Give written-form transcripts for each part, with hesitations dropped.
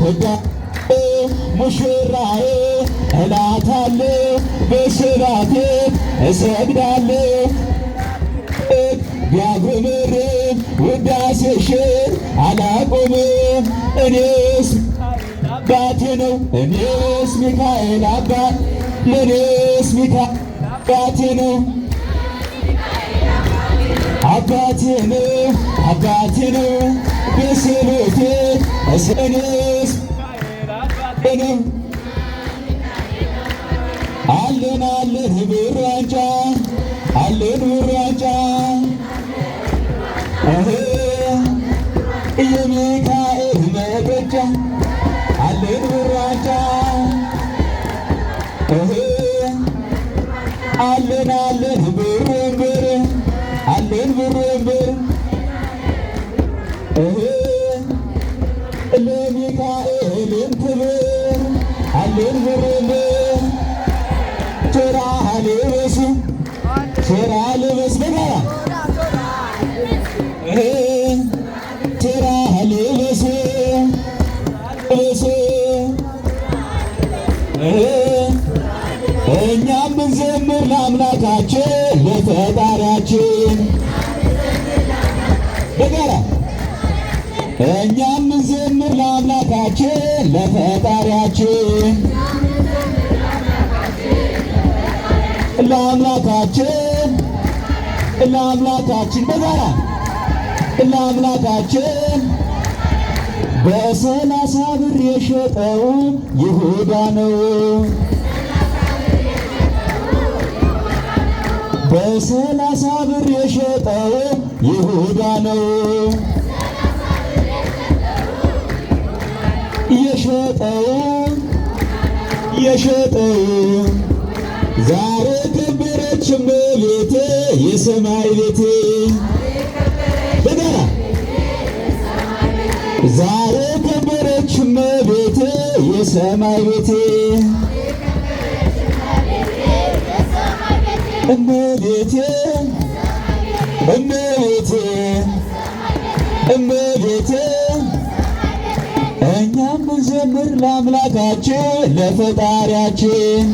ወዳታለሁ ሙሽራዬ እላታለሁ በስራቴ እሰግዳለሁ ቢያጉረመርም ውዳሴሽን አላቆምም እኔስ አባቴ ነው እኔስ ሚካኤል አባት ለኔስ ሚካኤል አባቴ ነው አባቴ ነው አባቴ ነው በስሎቴ እኔስ ነው አለን አለን ብር ዋንጫ አለን ብር ዋንጫ የሚካኤል መጠጫ አለን ብር ዋንጫ አለን አለን ብር ብር አለን ብር ብር ለሚካኤልን ክብር አለን ብር ብር ጭራ ልበስ ጭራ ልበስ በጋራ ጭራ ልበስ ልበስ እኛም እንዘምር ለአምላካችን ለፈጣሪያችን በጋራ እኛም እንዘምር ለአምላካችን ለፈጣሪያችን ለአምላካችን ለአምላካችን በጋራ ለአምላካችን በሰላሳ ብር የሸጠው ይሁዳ ነው በሰላሳ ብር የሸጠው ይሁዳ ነው የሸጠው ዛሬ ከበረች እመቤቴ የሰማይ ቤቴ በጋራ ዛሬ ከበረች እመቤቴ የሰማይ ቤቴ እመቤቴ እመቤቴ እመቤቴ እኛም እንዘምር ለአምላካችን ለፈጣሪያችን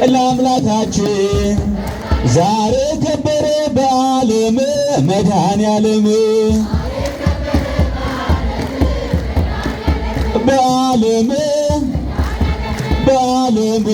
ለአምላካችን ዛሬ ከበረ በዓለም መድኃኔዓለም በዓለም በዓለም